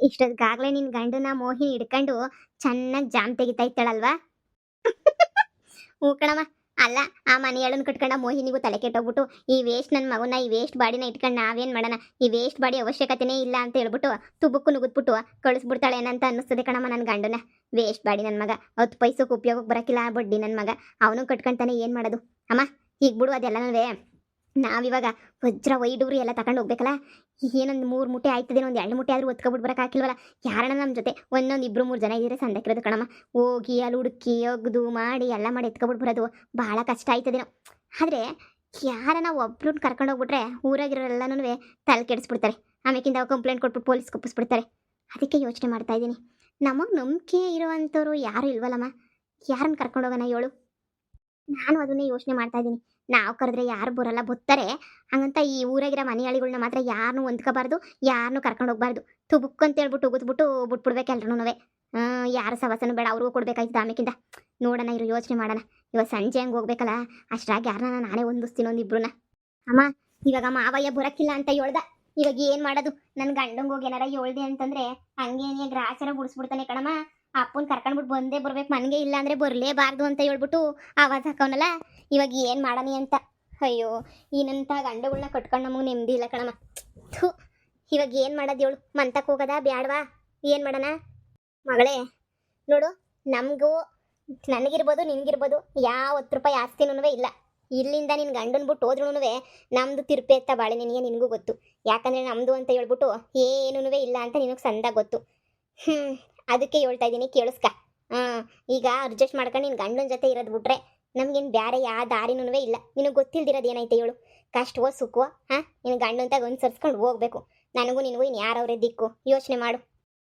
ಇಷ್ಟೊತ್ತಿಗಾಗ್ಲೇ ನಿನ್ ಗಂಡನ ಮೋಹಿನಿ ಹಿಡ್ಕೊಂಡು ಚೆನ್ನಾಗಿ ಜಾಮ್ ತೆಗಿತಾ ಇತ್ತಾಳಲ್ವಾ? ಹ್ಞೂ ಕಣಮ್ಮ. ಅಲ್ಲ, ಆ ಮನೆಯಳನ್ ಕಟ್ಕೊಂಡ ಮೋಹಿನಿಗೂ ತಲೆ ಕೆಟ್ಟೋಗ್ಬಿಟ್ಟು ಈ ವೇಸ್ಟ್ ನನ್ನ ಮಗನ ಈ ವೇಸ್ಟ್ ಬಾಡಿನ ಇಟ್ಕೊಂಡು ನಾವೇನ್ ಮಾಡೋಣ, ಈ ವೇಸ್ಟ್ ಬಾಡಿ ಅವಶ್ಯಕತೆನೇ ಇಲ್ಲ ಅಂತ ಹೇಳ್ಬಿಟ್ಟು ತುಬುಕ್ಕು ನುಗ್ಬಿಟ್ಟು ಕಳಿಸ್ಬಿಡ್ತಾಳೆ ಏನಂತ ಅನ್ನಿಸ್ತದೆ ಕಣಮ್ಮ ನನ್ನ ಗಂಡನ. ವೇಸ್ಟ್ ಬಾಡಿ ನನ್ನ ಮಗ, 10 ಪೈಸಕ್ಕೆ ಉಪಯೋಗಕ್ಕೆ ಬರಕಿಲ್ಲ ಬಡ್ಡಿ ನನ್ನ ಮಗ, ಅವನು ಕಟ್ಕೊಂತಾನೆ ಏನು ಮಾಡೋದು ಅಮ್ಮ. ಈಗ ಬಿಡು ಅದೆಲ್ಲನೂ. ನಾವಿವಾಗ ವಜ್ರ ವೈಡೂರಿ ಎಲ್ಲ ತಗೊಂಡು ಹೋಗ್ಬೇಕಲ್ಲ. ಏನೊಂದು 3 ಮೂಟೆ ಆಯ್ತದೇನೋ, ಒಂದು 2 ಮೂಟೆ ಆದರೂ ಒತ್ಕೊಬಿಟ್ಟು ಬರಕ್ಕೆ ಹಾಕಿಲ್ವಲ್ಲ. ಯಾರಣ್ಣ ನಮ್ಮ ಜೊತೆ ಒಂದೊಂದು 2-3 ಜನ ಇದ್ದೀರಾ ಸಂದಕ್ಕಿರೋದು ಕಣಮ್ಮ. ಹೋಗಿ ಅಲ್ಲಿ ಹುಡುಕಿ ಒಗ್ದು ಮಾಡಿ ಎಲ್ಲ ಮಾಡಿ ಎತ್ಕೊಬಿಟ್ಟು ಬರೋದು ಭಾಳ ಕಷ್ಟ ಆಯ್ತದೇನೋ. ಆದರೆ ಯಾರನ್ನ ಒಬ್ರನ್ನ ಕರ್ಕೊಂಡು ಹೋಗ್ಬಿಟ್ರೆ ಊರಾಗಿರೋರೆಲ್ಲನೂ ತಲೆ ಕೆಡಿಸ್ಬಿಡ್ತಾರೆ. ಆಮೇಕಿಂದ ಕಂಪ್ಲೇಂಟ್ ಕೊಟ್ಬಿಟ್ಟು ಪೊಲೀಸ್ ಒಪ್ಪಿಸ್ಬಿಡ್ತಾರೆ. ಅದಕ್ಕೆ ಯೋಚನೆ ಮಾಡ್ತಾ ಇದ್ದೀನಿ, ನಮಗೆ ನಂಬಿಕೆ ಇರುವಂಥವ್ರು ಯಾರು ಇಲ್ವಲ್ಲಮ್ಮ, ಯಾರನ್ನ ಕರ್ಕೊಂಡು ಹೋಗೋಣ ಹೇಳು? ನಾನು ಅದನ್ನೇ ಯೋಚನೆ ಮಾಡ್ತಾ ಇದ್ದೀನಿ. ನಾವು ಕರೆದ್ರೆ ಯಾರು ಬರಲ್ಲ, ಬರ್ತಾರೆ. ಹಂಗಂತ ಈ ಊರಾಗಿರೋ ಮನೆಯಾಳಿಗಳನ್ನ ಮಾತ್ರ ಯಾರನ್ನೂ ಹೊಂದ್ಕೋಬಾರ್ದು, ಯಾರನ್ನೂ ಕರ್ಕೊಂಡು ಹೋಗ್ಬಾರ್ದು. ತುಬುಕ್ ಅಂತ ಹೇಳ್ಬಿಟ್ಟು ಉಗಿದ್ಬಿಟ್ಟು ಬಿಟ್ಬಿಡ್ಬೇಕು ಎಲ್ರೂ. ಯಾರ ಸವಸನೂ ಬೇಡ, ಅವ್ರಿಗೂ ಕೊಡ್ಬೇಕಾಯ್ತದ ಆಮೇಕಿಂದ. ನೋಡೋಣ ಇರೋ ಯೋಚನೆ ಮಾಡೋಣ. ಇವಾಗ ಸಂಜೆ ಹಂಗೆ ಹೋಗ್ಬೇಕಲ್ಲ, ಅಷ್ಟ್ರಾಗಿ ಯಾರನ್ನ ನಾನೇ ಹೊಂದಿಸ್ತೀನಿ ಒಂದಿಬ್ರನ್ನ. ಅಮ್ಮ, ಇವಾಗ ಮಾವಯ್ಯ ಬರೋಕ್ಕಿಲ್ಲ ಅಂತ ಹೇಳ್ದ. ಇವಾಗ ಏನು ಮಾಡೋದು? ನನ್ನ ಗಂಡಂಗೆ ಹೋಗಿ ಏನಾರ ಹೇಳ್ದೆ ಅಂತಂದ್ರೆ ಹಂಗೇನೆ ಗ್ರಾಚಾರ ಬಿಡಿಸ್ಬಿಡ್ತಾನೆ ಕಣಮ್ಮ. ಅಪ್ಪನ ಕರ್ಕೊಂಡ್ಬಿಟ್ಟು ಬಂದೇ ಬರ್ಬೇಕು ಮನೆಗೆ, ಇಲ್ಲ ಅಂದರೆ ಬರಲೇಬಾರ್ದು ಅಂತ ಹೇಳ್ಬಿಟ್ಟು ಆವಾಜ್ ಹಾಕವನಲ್ಲ. ಇವಾಗ ಏನು ಮಾಡಣಿ ಅಂತ. ಅಯ್ಯೋ, ಇನ್ನಂಥ ಗಂಡುಗಳನ್ನ ಕಟ್ಕೊಂಡು ನಮಗೆ ನೆಮ್ಮದಿ ಇಲ್ಲ ಕಣಮ್ಮ. ಥೂ, ಇವಾಗ ಏನು ಮಾಡೋದು ಹೇಳು? ಮಂತಕ್ಕೆ ಹೋಗೋದಾ ಬ್ಯಾಡವಾ? ಏನು ಮಾಡೋಣ ಮಗಳೇ? ನೋಡು, ನಮಗೂ ನನಗಿರ್ಬೋದು ನಿನಗಿರ್ಬೋದು ಯಾವ 10 ರೂಪಾಯಿ ಆಸ್ತಿನೂ ಇಲ್ಲ. ಇಲ್ಲಿಂದ ನಿನ್ನ ಗಂಡನ ಬಿಟ್ಟು ಹೋದ್ರೂ ನಮ್ಮದು ತಿರುಪೆ ಎತ್ತ ಬಾಳೆ ನಿನಗೂ ಗೊತ್ತು. ಯಾಕಂದರೆ ನಮ್ಮದು ಅಂತ ಹೇಳ್ಬಿಟ್ಟು ಏನೂ ಇಲ್ಲ ಅಂತ ನಿನಗೆ ಸಂದಾಗ ಗೊತ್ತು. ಅದಕ್ಕೆ ಹೇಳ್ತಾ ಇದ್ದೀನಿ, ಕೇಳಿಸ್ಕ. ಈಗ ಅಡ್ಜಸ್ಟ್ ಮಾಡ್ಕೊಂಡು ನಿನ್ನ ಗಂಡನ ಜೊತೆ ಇರೋದು ಬಿಟ್ರೆ ನಮಗೇನು ಬೇರೆ ಯಾವ ದಾರಿನೂ ಇಲ್ಲ. ನಿನಗೆ ಗೊತ್ತಿಲ್ದಿರೋದು ಏನೈತೆ ಹೇಳು? ಕಷ್ಟವೋ ಸುಖವೋ ನಿನ್ನ ಗಂಡಂತಾಗ ಅನುಸರಿಸ್ಕೊಂಡು ಹೋಗ್ಬೇಕು. ನನಗೂ ನಿನಗೂ ಇನ್ನು ಯಾರವ್ರೆ ದಿಕ್ಕು? ಯೋಚನೆ ಮಾಡು.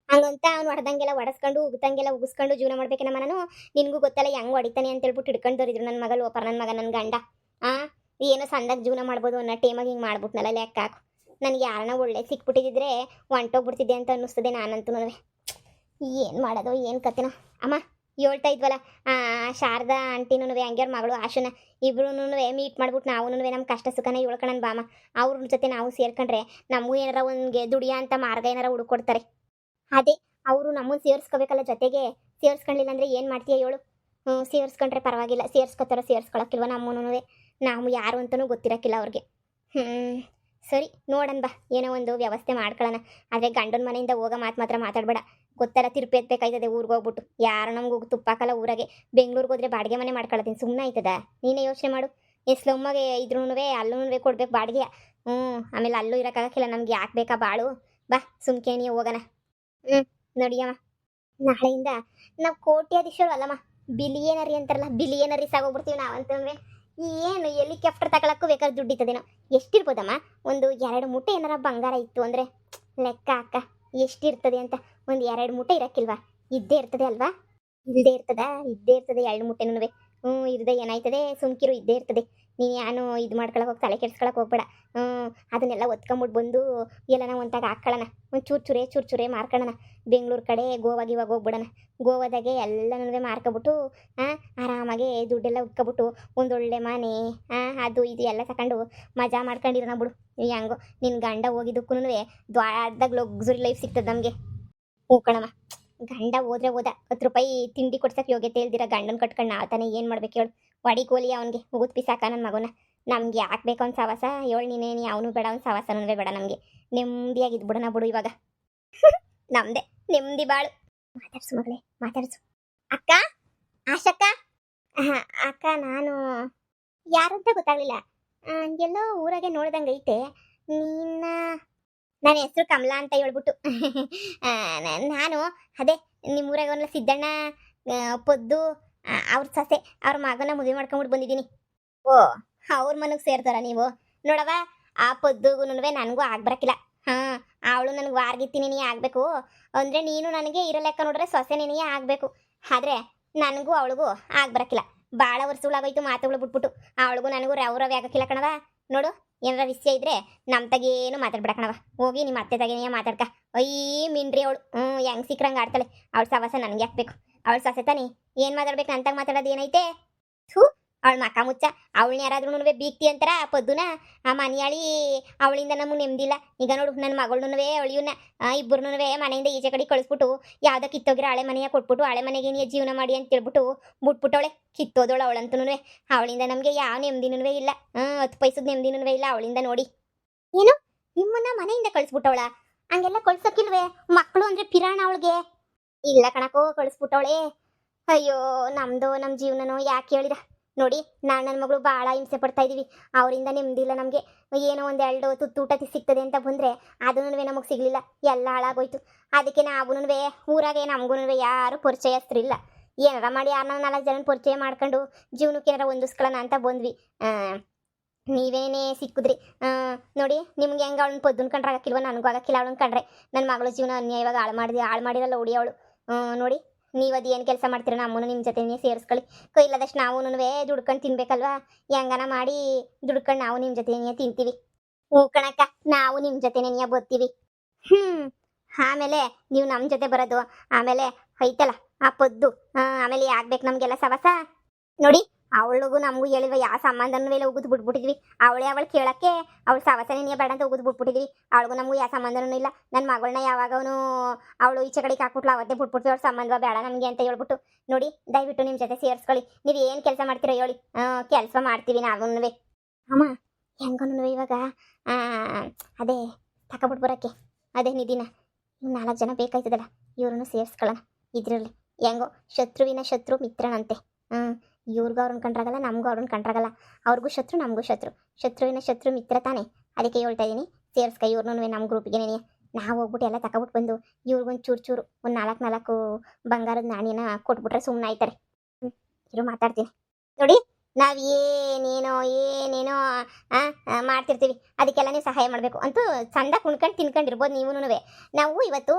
ಹಂಗಂತ ಅವ್ನು ಹೊಡೆದಂಗೆಲ್ಲ ಹೊಡೆಸ್ಕೊಂಡು ಉಗ್ದಂಗೆಲ್ಲ ಉಗಿಸ್ಕೊಂಡು ಜೀವನ ಮಾಡ್ಬೇಕೇನಮ್ಮ ನಾನು? ನಿನಗೂ ಗೊತ್ತಲ್ಲ ಹೆಂಗೆ ಹೊಡಿತಾನೆ ಅಂತ ಹೇಳ್ಬಿಟ್ಟು ಹಿಡ್ಕೊಂಡೋರಿದ್ರು ನನ್ನ ಮಗಳು ಒಪ್ಪರ ನನ್ನ ಮಗ ನನ್ನ ಗಂಡ. ಏನೋ ಸಂದಾಗ ಜೀವನ ಮಾಡ್ಬೋದು ಅನ್ನೋ ಟೈಮಾಗಿ ಹಿಂಗೆ ಮಾಡ್ಬಿಟ್ನಲ್ಲ, ಲೆಕ್ಕ ಹಾಕು. ನನಗೆ ಯಾರನ್ನ ಒಳ್ಳೆ ಸಿಕ್ಬಿಟ್ಟಿದ್ರೆ ಹೊಂಟೋಗ್ಬಿಡ್ತಿದ್ದೆ ಅಂತ ಅನ್ನಿಸ್ತದೆ ನಾನಂತೂ. ಏನು ಮಾಡೋದು ಏನು ಕತೆನೋ ಅಮ್ಮ. ಹೇಳ್ತಾ ಇದ್ವಲ್ಲ ಶಾರದಾ ಆಂಟಿನೂ ಹಂಗೆ ಅವ್ರ ಮಗಳು ಆಶುನ ಇಬ್ರು ಮೀಟ್ ಮಾಡ್ಬಿಟ್ಟು ನಾವು ನಮ್ಮ ಕಷ್ಟ ಸುಖನ ಹೇಳ್ಕೊಳ್ಳೋಣ ಬಾಮ. ಅವ್ರ ಜೊತೆ ನಾವು ಸೇರ್ಕೊಂಡ್ರೆ ನಮಗೂ ಏನಾರ ಒಂದು ದುಡಿಯೋ ಅಂತ ಮಾರ್ಗ ಏನಾರ ಹುಡುಕೊಡ್ತಾರೆ. ಅದೇ ಅವರು ನಮ್ಮನ್ನು ಸೇರಿಸ್ಕೋಬೇಕಲ್ಲ ಜೊತೆಗೆ. ಸೇರಿಸ್ಕೊಳ್ಳಿಲ್ಲ ಅಂದರೆ ಏನು ಮಾಡ್ತೀಯ ಹೇಳು? ಸೇರಿಸ್ಕೊಂಡ್ರೆ ಪರವಾಗಿಲ್ಲ, ಸೇರಿಸ್ಕೊತಾರೋ ಸೇರಿಸ್ಕೊಳಕ್ಕಿಲ್ವ ನಮ್ಮೂ ನಾವು ಯಾರು ಅಂತಲೂ ಗೊತ್ತಿರೋಕ್ಕಿಲ್ಲ ಅವ್ರಿಗೆ. ಸರಿ ನೋಡೋಣ ಬಾ, ಏನೋ ಒಂದು ವ್ಯವಸ್ಥೆ ಮಾಡ್ಕೊಳ್ಳೋಣ. ಆದರೆ ಗಂಡನ ಮನೆಯಿಂದ ಹೋಗೋ ಮಾತ್ರ ಮಾತಾಡಬೇಡ. ಗೊತ್ತೆಲ್ಲ ತಿರುಪಿ ಎತ್ತಬೇಕಾಯ್ತದೆ ಊರಿಗೆ ಹೋಗ್ಬಿಟ್ಟು. ಯಾರು ನಮ್ಗೆ ಹೋಗಿ ತುಪ್ಪಾಕಲ್ಲ ಊರಾಗೆ. ಬೆಂಗ್ಳೂರಿಗೆ ಹೋದ್ರೆ ಬಾಡಿಗೆ ಮನೆ ಮಾಡ್ಕೊಳತ್ತೀನಿ, ಸುಮ್ಮನೆ ಆಯ್ತದ? ನೀನೇ ಯೋಚನೆ ಮಾಡು. ಎಸ್ಲಮ್ಮಗೆ ಇದ್ರೂ ಅಲ್ಲೂ ಕೊಡ್ಬೇಕು ಬಾಡಿಗೆ. ಆಮೇಲೆ ಅಲ್ಲೂ ಇರೋಕ್ಕಾಗಕ್ಕಿಲ್ಲ ನಮ್ಗೆ. ಯಾಕೆ ಬೇಕಾ ಬಾಳು? ಬಾ ಸುಮ್ಕೆ ನೀವು ಹೋಗೋಣ. ನೋಡಿಯಮ್ಮ, ನಾಳೆಯಿಂದ ನಾವು ಕೋಟ್ಯಾಧೀಶರು ಅಲ್ಲಮ್ಮ, ಬಿಲಿಯನರಿ ಅಂತಾರಲ್ಲ, ಬಿಲಿಯನರೀಸ್ ಆಗೋಗ್ಬಿಡ್ತೀವಿ ನಾವಂತಂದ್ರೆ. ಏನು ಹೆಲಿಕಾಪ್ಟರ್ ತಗೊಳಕ್ಕೂ ಬೇಕಾದ್ರೆ ದುಡ್ಡಿತ್ತದೇನೋ. ಎಷ್ಟಿರ್ಬೋದಮ್ಮ? ಒಂದು 2 ಮೂಟೆ ಏನಾರ ಬಂಗಾರ ಇತ್ತು ಅಂದರೆ ಲೆಕ್ಕ ಅಕ್ಕ ಎಷ್ಟಿರ್ತದೆ ಅಂತ. ಒಂದು 2 ಮೂಟೆ ಇರೋಕ್ಕಿಲ್ವಾ? ಇದ್ದೇ ಇರ್ತದೆ ಅಲ್ವಾ? ಇಲ್ಲದೆ ಇರ್ತದ? ಇದ್ದೇ ಇರ್ತದೆ 2 ಮೂಟೆನೂ. ಇರದೆ ಏನಾಯ್ತದೆ? ಸುಮ್ಕಿರು, ಇದ್ದೇ ಇರ್ತದೆ. ನೀನು ಯಾನು ಇದು ಮಾಡ್ಕೊಳಕ್ಕೆ ಹೋಗಿ ತಲೆ ಕೆಡ್ಸ್ಕೊಳಕ್ಕೆ ಹೋಗ್ಬೇಡ. ಅದನ್ನೆಲ್ಲ ಒತ್ಕೊಂಬಿಟ್ಟು ಬಂದು ಎಲ್ಲ ನಾವು ಒಂತಾಗ ಹಾಕ್ಕೊಳ್ಳೋಣ. ಒಂದು ಚೂರು ಚೂರೇ ಮಾರ್ಕೊಳ್ಳೋಣ. ಬೆಂಗಳೂರು ಕಡೆ ಗೋವಾಗ ಇವಾಗ ಹೋಗ್ಬಿಡೋಣ. ಗೋವಾದಾಗೆ ಎಲ್ಲನೂ ಮಾರ್ಕೊಬಿಟ್ಟು ಆರಾಮಾಗಿ ದುಡ್ಡೆಲ್ಲ ಉಟ್ಕೊಬಿಟ್ಟು ಒಂದೊಳ್ಳೆ ಮನೆ ಅದು ಇದು ಎಲ್ಲ ತಗೊಂಡು ಮಜಾ ಮಾಡ್ಕೊಂಡಿರೋಣ ಬಿಡು. ಹೆಂಗೋ ನಿನ್ನ ಗಂಡ ಹೋಗಿದ್ದಕ್ಕೂ ದೊಡ್ಡದಾಗ ಲಕ್ಸುರಿ ಲೈಫ್ ಸಿಗ್ತದೆ ನಮಗೆ. ಹ್ಞೂ ಕಣಮ್ಮ, ಗಂಡ ಹೋದ್ರೆ ಹೋದ 10 ರೂಪಾಯಿ ತಿಂಡಿ ಕೊಡ್ಸಕ್ಕೆ ಯೋಗ್ಯತೆ ಇಲ್ದಿರ ಗಂಡನ ಕಟ್ಕೊಂಡು ನಾವು ತಾನೇ ಏನು ಮಾಡ್ಬೇಕು ಹೇಳು? ವಡಿ ಕೋಲಿ ಅವನಿಗೆ ಮುಗುತ್ ಪಿಸಾಕ ನನ್ನ ಮಗನ. ನಮ್ಗೆ ಯಾಕೆ ಬೇಕು ಅವ್ನು ಸವಾಸ ಹೇಳು? ನೀನೇನು ಅವನು ಬೇಡ, ಅವ್ನು ಸವಾಸನೂ ಬೇಡ ನಮಗೆ. ನೆಮ್ಮದಿಯಾಗಿದ್ದು ಬಿಡೋಣ ಬಿಡು ಇವಾಗ. ನಮ್ಮದೇ ನೆಮ್ಮದಿ ಬಾಳು. ಮಾತಾಡ್ಸು ಮಗಳೇ, ಮಾತಾಡ್ಸು. ಅಕ್ಕ, ಆಶಕ್ಕ. ಅಕ್ಕ, ನಾನು ಯಾರಂತ ಗೊತ್ತಾಗಲಿಲ್ಲ. ಎಲ್ಲೋ ಊರಾಗೆ ನೋಡ್ದಂಗೆ ಐತೆ ನಿನ್ನ. ನನ್ನ ಹೆಸರು ಕಮಲಾ ಅಂತ ಹೇಳ್ಬಿಟ್ಟು. ನಾನು ಅದೇ ನಿಮ್ಮೂರಾಗ ಅವನಲ್ಲ ಸಿದ್ದಣ್ಣ ಪೊದ್ದು ಅವ್ರ ಸೊಸೆ, ಅವ್ರ ಮಗನ ಮದುವೆ ಮಾಡ್ಕೊಂಬಿಟ್ಟು ಬಂದಿದ್ದೀನಿ. ಓ, ಅವ್ರ ಮನೆಗೆ ಸೇರ್ತಾರ ನೀವು? ನೋಡವ, ಆ ಪೊದ್ದುಗೂ ನನಗೂ ಆಗ್ಬರಕ್ಕಿಲ್ಲ. ಅವಳು ನನಗೆ ವಾರ್ಗಿತ್ತೀನಿ ನೀ ಆಗಬೇಕು ಅಂದರೆ ನೀನು ನನಗೆ ಇರೋ ಲೆಕ್ಕ ನೋಡ್ರೆ ಸೊಸೆ ನೀನೇ ಆಗಬೇಕು. ಆದರೆ ನನಗೂ ಅವಳಿಗೂ ಆಗ್ಬರಕ್ಕಿಲ್ಲ. ಭಾಳ ವರ್ಷಗಳಾಗೋಯ್ತು ಮಾತುಗಳು ಬಿಟ್ಬಿಟ್ಟು. ಅವಳಿಗೂ ನನಗೂ ರವ್ ಆಗಕ್ಕಿಲ್ಲ ಕಣವ. ನೋಡು, ಏನಾರ ವಿಷಯ ಇದ್ರೆ ನಮ್ಮ ತಗೇನು ಮಾತಾಡ್ಬೇಡ ಕಣವ. ಹೋಗಿ ನಿಮ್ಮ ಅತ್ತೆ ತಗೇನೇ ಮಾತಾಡ್ಕ. ಅಯ್ಯ ಮಿನ್ರಿ ಅವಳು. ಹೆಂಗೆ ಸಿಕ್ರಂಗೆ ಆಡ್ತಾಳೆ. ಅವಳ ಸವಾಸ ನನಗೆ ಹಾಕ್ಬೇಕು. ಅವಳ ಸೊಸೆ ತಾನೆ, ಏನು ಮಾತಾಡ್ಬೇಕು? ನಂತಾಗ ಮಾತಾಡೋದು ಏನೈತೆ? ಥೂ, ಅವಳ ಮಕ ಮುಚ್ಚ. ಅವಳನ್ನ ಯಾರಾದ್ರೂ ಬೀಗ್ತಿ ಅಂತಾರ ಪದ್ದುನ. ಆ ಮನಿಯಾಳಿ ಅವಳಿಂದ ನಮಗೆ ನೆಮ್ಮದಿಲ್ಲ. ಈಗ ನೋಡು ನನ್ನ ಮಗಳನ್ನೂ ಅವಳಿಯನ್ನ ಇಬ್ಬರನ್ನೂ ಮನೆಯಿಂದ ಈಚೆ ಕಡೆ ಕಳಿಸ್ಬಿಟ್ಟು ಯಾವ್ದೋ ಕಿತ್ತೋಗಿರೋ ಹಳೆ ಮನೆಯ ಕೊಟ್ಬಿಟ್ಟು ಹಳೆ ಮನೆಗೆ ನೀ ಜೀವನ ಮಾಡಿ ಅಂತ ಹೇಳ್ಬಿಟ್ಟು ಬಿಟ್ಬಿಟ್ಟವಳೆ. ಕಿತ್ತೋದವಳು ಅವಳಂತೂ. ಅವಳಿಂದ ನಮಗೆ ಯಾವ ನೆಮ್ಮದಿನೂ ಇಲ್ಲ. 10 ಪೈಸದ ನೆಮ್ಮದಿನೂ ಇಲ್ಲ ಅವಳಿಂದ ನೋಡಿ. ಏನು ನಿಮ್ಮನ್ನ ಮನೆಯಿಂದ ಕಳಿಸ್ಬಿಟ್ಟವಳ? ಹಂಗೆಲ್ಲ ಕಳ್ಸೋಕಿಲ್ವೇ? ಮಕ್ಕಳು ಅಂದ್ರೆ ಪಿರಾಣ ಅವಳಿಗೆ. ಇಲ್ಲ ಕಣಕೋ, ಕಳಿಸ್ಬಿಟ್ಟವಳೆ. ಅಯ್ಯೋ ನಮ್ಮ ಜೀವನನೋ ಯಾಕೆ ಹೇಳಿದ ನೋಡಿ. ನನ್ನ ಮಗಳು ಭಾಳ ಹಿಂಸೆ ಪಡ್ತಾ ಇದೀವಿ. ಅವರಿಂದ ನೆಮ್ಮದಿಲ್ಲ ನಮಗೆ. ಏನೋ ಒಂದೆರಡು ತುತ್ತೂಟ ಸಿಗ್ತದೆ ಅಂತ ಬಂದರೆ ಅದನ್ನೂ ನಮಗೆ ಸಿಗಲಿಲ್ಲ. ಎಲ್ಲ ಹಾಳಾಗೋಯ್ತು. ಅದಕ್ಕೆ ನಾವೂ ಊರಾಗೆ ನಮಗೂ ಯಾರು ಪರಿಚಯಸ್ಥರಿಲ್ಲ. ಏನಾರ ಮಾಡಿ ಯಾರನ್ನ 4 ಜನ ಪರಿಚಯ ಮಾಡ್ಕೊಂಡು ಜೀವನಕ್ಕೆ ಏನಾರ ಹೊಂದಿಸ್ಕೊಳ್ಳೋಣ ಅಂತ ಬಂದ್ವಿ. ನೀವೇನೇ ಸಿಕ್ಕಿದ್ರಿ. ನೋಡಿ ನಿಮ್ಗೆ ಹೆಂಗೆ ಅವಳನ್ನ ಪೊದ್ದನ್ ಕಂಡ್ರೆ ಆಗಕ್ಕಿಲ್ವ? ನನಗೂ ಆಗಕ್ಕಿಲ್ಲ ಅವಳನ್ನ ಕಂಡ್ರೆ. ನನ್ನ ಮಗಳ ಜೀವನ ಅನ್ಯಾಯವಾಗಿ ಹಾಳು ಮಾಡಿರಲ್ಲ ಹುಡಿ ಅವಳು. ನೋಡಿ ನೀವು ಅದು ಏನು ಕೆಲಸ ಮಾಡ್ತೀರ ನಮ್ಮನ್ನು ನಿಮ್ಮ ಜೊತೆನೇ ಸೇರಿಸ್ಕೊಳ್ಳಿ. ಕೈಲಾದಷ್ಟು ನಾವು ದುಡ್ಕೊಂಡು ತಿನ್ಬೇಕಲ್ವಾ? ಹೆಂಗನ ಮಾಡಿ ದುಡ್ಕೊಂಡು ನಾವು ನಿಮ್ಮ ಜೊತೆನೇ ತಿಂತೀವಿ. ಹ್ಞೂ ಕಣಕ್ಕ, ನಾವು ನಿಮ್ಮ ಜೊತೆನೇ ಬರ್ತೀವಿ. ಆಮೇಲೆ ನೀವು ನಮ್ಮ ಜೊತೆ ಬರೋದು ಆಮೇಲೆ ಐತಲ್ಲ ಆ ಪದ್ದು. ಆಮೇಲೆ ಆಗ್ಬೇಕು ನಮಗೆಲ್ಲ ಸವಸ. ನೋಡಿ ಅವಳಿಗೂ ನಮಗೂ ಹೇಳಿಲ್ವ ಯಾವ ಸಂಬಂಧನೂ ಇಲ್ಲ, ಉಗಿದು ಬಿಟ್ಬಿಟ್ಟಿದ್ವಿ. ಅವಳು ಕೇಳಕ್ಕೆ ಅವಳು ಸವಸನೆ ನೀ ಬೇಡ ಅಂತ ಉಗಿದು ಬಿಟ್ಬಿಟ್ಟಿದ್ವಿ. ಅವಳಿಗೂ ನಮಗೂ ಯಾವ ಸಂಬಂಧನೂ ಇಲ್ಲ. ನನ್ನ ಮಗಳನ್ನ ಯಾವಾಗವನು ಅವಳು ಈಚೆ ಕಡೆಗೆ ಹಾಕ್ಬಿಟ್ಲು ಅವತ್ತೇ ಬಿಟ್ಬಿಡ್ತೀವಿ. ಅವಳು ಸಂಬಂಧ ಬೇಡ ನಮಗೆ ಅಂತ ಹೇಳ್ಬಿಟ್ಟು. ನೋಡಿ ದಯವಿಟ್ಟು ನಿಮ್ಮ ಜೊತೆ ಸೇರಿಸ್ಕೊಳ್ಳಿ. ನೀವು ಏನು ಕೆಲಸ ಮಾಡ್ತೀರೋ ಹೇಳಿ, ಕೆಲಸ ಮಾಡ್ತೀವಿ ನಾವೂ. ಅಮ್ಮ ಹೆಂಗನು ಇವಾಗ ಅದೇ ತಗೊಬಿಟ್ಟು ಬರೋಕ್ಕೆ ಅದೇ ನಿಧಿನ 4 ಜನ ಬೇಕಾಯ್ತದಲ್ಲ, ಇವ್ರನ್ನು ಸೇರಿಸ್ಕೊಳ್ಳೋಣ ಇದರಲ್ಲಿ. ಹೆಂಗೋ ಶತ್ರುವಿನ ಶತ್ರು ಮಿತ್ರನಂತೆ. ಇವ್ರಿಗೂ ಅವ್ರನ್ನ ಕಂಡ್ರಾಗಲ್ಲ, ನಮಗೂ ಅವ್ರನ್ನ ಕಂಡ್ರಾಗಲ್ಲ. ಅವ್ರಿಗೂ ಶತ್ರು ನಮಗೂ ಶತ್ರು. ಶತ್ರುವಿನ ಶತ್ರು ಮಿತ್ರ ತಾನೆ. ಅದಕ್ಕೆ ಹೇಳ್ತಾ ಇದ್ದೀನಿ ಸೇರಿಸ್ಕ ಇವ್ರನ್ನೂ ನಮ್ಮ ಗ್ರೂಪಿಗೆ. ನಾವು ಹೋಗ್ಬಿಟ್ಟು ಎಲ್ಲ ತಗೊಬಿಟ್ಟು ಬಂದು ಇವ್ರಿಗೊಂದು ಚೂರು ಒಂದು 4 ಬಂಗಾರದ ನಾಣ್ಯನ ಕೊಟ್ಬಿಟ್ರೆ ಸುಮ್ಮನೆ ಆಯ್ತಾರೆ. ಇರು ಮಾತಾಡ್ತೀನಿ. ನೋಡಿ ನಾವು ಏನೇನೋ ಮಾಡ್ತಿರ್ತೀವಿ, ಅದಕ್ಕೆಲ್ಲ ನೀವು ಸಹಾಯ ಮಾಡಬೇಕು. ಅಂತೂ ಚಂದ ಕುಣ್ಕೊಂಡು ತಿನ್ಕೊಂಡಿರ್ಬೋದು ನೀವೂ. ನಾವು ಇವತ್ತು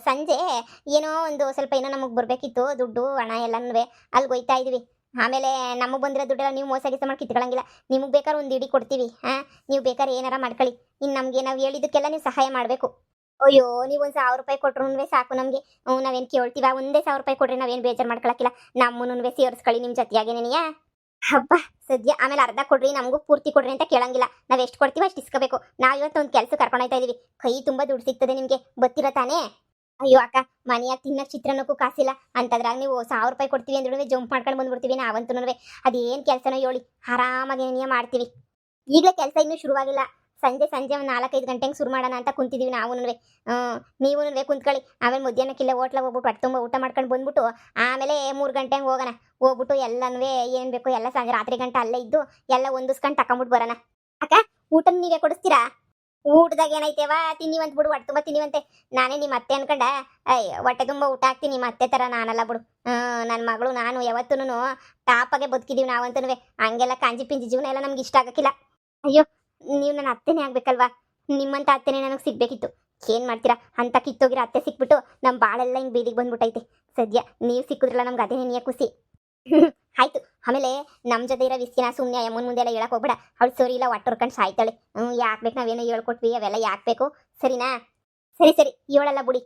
ಸಂಜೆ ಏನೋ ಒಂದು ಸ್ವಲ್ಪ ಏನೋ ನಮಗೆ ಬರಬೇಕಿತ್ತು, ದುಡ್ಡು ಹಣ ಎಲ್ಲನೂ ಅಲ್ಲಿಗೆ ಹೋಯ್ತಾ ಇದೀವಿ. ಆಮೇಲೆ ನಮಗೆ ಬಂದಿರೋ ದುಡ್ಡೆಲ್ಲ ನೀವು ಮೋಸ ಗೀಸ ಮಾಡಿ ಕಿತ್ಕೊಳ್ಳಂಗಿಲ್ಲ. ನಿಮಗೆ ಬೇಕಾದ್ರೆ ಒಂದು ಇಡಿ ಕೊಡ್ತೀವಿ. ನೀವು ಬೇಕಾದ್ರೆ ಏನಾರ ಮಾಡ್ಕೊಳ್ಳಿ. ಇನ್ನು ನಮಗೆ ನಾವು ಹೇಳಿದ್ದಕ್ಕೆಲ್ಲ ನೀವು ಸಹಾಯ ಮಾಡಬೇಕು. ಅಯ್ಯೋ ನೀವು ಒಂದು 1000 ರೂಪಾಯಿ ಕೊಟ್ರು ಸಾಕು ನಮಗೆ. ನಾವೇನು ಕೇಳ್ತೀವ? ಒಂದೇ 1000 ರೂಪಾಯಿ ಕೊಡ್ರಿ, ನಾವೇನು ಬೇಜಾರು ಮಾಡ್ಕೊಳಕ್ಕಿಲ್ಲ. ನಮ್ಮನ್ನು ಸೇರಿಸ್ಕೊಳ್ಳಿ ನಿಮ್ಮ ಜೊತೆಯಾಗೇನೆಯಾ. ಹಬ್ಬ ಸದ್ಯ. ಆಮೇಲೆ ಅರ್ಧ ಕೊಡ್ರಿ, ನಮಗೂ ಪೂರ್ತಿ ಕೊಡ್ರಿ ಅಂತ ಕೇಳಂಗಿಲ್ಲ. ನಾವು ಎಷ್ಟು ಕೊಡ್ತೀವಿ ಅಷ್ಟು ಇಸ್ಕೋಬೇಕು. ನಾವು ಇವತ್ತು ಒಂದು ಕೆಲಸ ಕರ್ಕೊಂಡೋಗ್ತಾ ಇದೀವಿ. ಕೈ ತುಂಬ ದುಡ್ಡು ಸಿಗ್ತದೆ ನಿಮಗೆ, ಗೊತ್ತಿರ ತಾನೇ? ಅಯ್ಯೋ ಅಕ್ಕ, ಮನೆಯಾಗ ತಿನ್ನಕ್ಕೆ ಚಿತ್ರಾನ್ನಕ್ಕೂ ಕಾಸಿಲ್ಲ ಅಂತದ್ರಾಗ ನೀವು 1000 ರೂಪಾಯಿ ಕೊಡ್ತೀವಿ ಅಂದ್ರೂ ಜಂಪ್ ಮಾಡ್ಕೊಂಡು ಬಂದ್ಬಿಡ್ತೀವಿ ನಾವಂತೂ. ಅದೇನು ಕೆಲಸನೋ ಹೇಳಿ, ಆರಾಮಾಗಿ ಏನೇನು ಮಾಡ್ತೀವಿ. ಈಗಲೇ ಕೆಲಸ ಇನ್ನೂ ಶುರುವಾಗಿಲ್ಲ. ಸಂಜೆ ಒಂದು 4-5 ಗಂಟೆಗೆ ಶುರು ಮಾಡೋಣ ಅಂತ ಕುಂತಿದ್ದೀವಿ ನಾವು. ನೀವು ಕುಂತ್ಕೊಳ್ಳಿ. ಆಮೇಲೆ ಮಧ್ಯಾಹ್ನಕ್ಕಿಲ್ಲ ಹೋಟ್ಲಾಗ ಹೋಗ್ಬಿಟ್ಟು ಹೊಟ್ಟೆ ತುಂಬ ಊಟ ಮಾಡ್ಕೊಂಡು ಬಂದ್ಬಿಟ್ಟು ಆಮೇಲೆ 3 ಗಂಟೆಗೆ ಹೋಗೋಣ. ಹೋಗ್ಬಿಟ್ಟು ಎಲ್ಲನೂ ಏನು ಬೇಕು ಎಲ್ಲ ಸಂಜೆ ರಾತ್ರಿ ಗಂಟೆ ಅಲ್ಲೇ ಇದ್ದು ಎಲ್ಲ ಹೊಂದಿಸ್ಕೊಂಡು ತಗೊಂಬಿಟ್ಟು ಬರೋಣ. ಅಕ್ಕ ಊಟ ನೀವೇ ಕೊಡಿಸ್ತೀರಾ? ಊಟದಾಗ ಏನೈತೇವ ತಿನ್ನಿವಂತ ಬಿಡು, ಹೊಟ್ಟೆ ತುಂಬ ತಿನ್ನಿವಂತೆ. ನಾನೇ ನಿಮ್ಮ ಅತ್ತೆ ಅನ್ಕೊಂಡ ಹೊಟ್ಟೆ ತುಂಬ ಊಟ ಹಾಕ್ತೀನಿ. ನಿಮ್ಮ ಅತ್ತೆ ಥರ ನಾನಲ್ಲ ಬಿಡು. ನನ್ನ ಮಗಳು ನಾನು ಯಾವತ್ತೂ ಟಾಪಾಗೆ ಬದುಕಿದ್ದೀವಿ ನಾವಂತೂ. ಹಂಗೆಲ್ಲ ಕಾಂಜಿ ಪಿಂಜಿ ಜೀವನ ಎಲ್ಲ ನಮ್ಗೆ ಇಷ್ಟ ಆಗಕ್ಕಿಲ್ಲ. ಅಯ್ಯೋ ನೀವು ನನ್ನ ಅತ್ತೆನೇ ಆಗ್ಬೇಕಲ್ವಾ? ನಿಮ್ಮಂಥ ಅತ್ತೆನೇ ನನಗೆ ಸಿಗ್ಬೇಕಿತ್ತು. ಏನು ಮಾಡ್ತೀರಾ? ಅಂತ ಕಿತ್ತೋಗಿರೋ ಅತ್ತೆ ಸಿಕ್ಬಿಟ್ಟು ನಮ್ಮ ಬಾಳೆಲ್ಲ ಹಿಂಗೆ ಬೀದಿಗೆ ಬಂದ್ಬಿಟ್ಟೈತೆ. ಸದ್ಯ ನೀವು ಸಿಕ್ಕಿದ್ರಲ್ಲ ನಮ್ಗೆ ಅದೇ ನೀಯ ಖುಷಿ. ಆಯ್ತು. ಆಮೇಲೆ ನಮ್ಮ ಜೊತೆ ಇರೋ ವಿಸ್ಕಿನ ಸುಮ್ಮನೆ ಅಮ್ಮನ ಮುಂದೆ ಎಲ್ಲ ಹೇಳಕ್ಕೆ ಹೋಗ್ಬೇಡ. ಅವಳು ಸರಿ ಇಲ್ಲ ಒಟ್ಟರ್ಕೊಂಡು ಸಾಯ್ತಾಳೆ. ಯಾಕೆ ಬೇಕು? ನಾವೇನೋ ಹೇಳ್ಕೊಟ್ವಿ, ಅವೆಲ್ಲ ಯಾಕೆ ಬೇಕು? ಸರಿನಾ? ಸರಿ ಇವಳೆಲ್ಲ ಬಿಡಿ.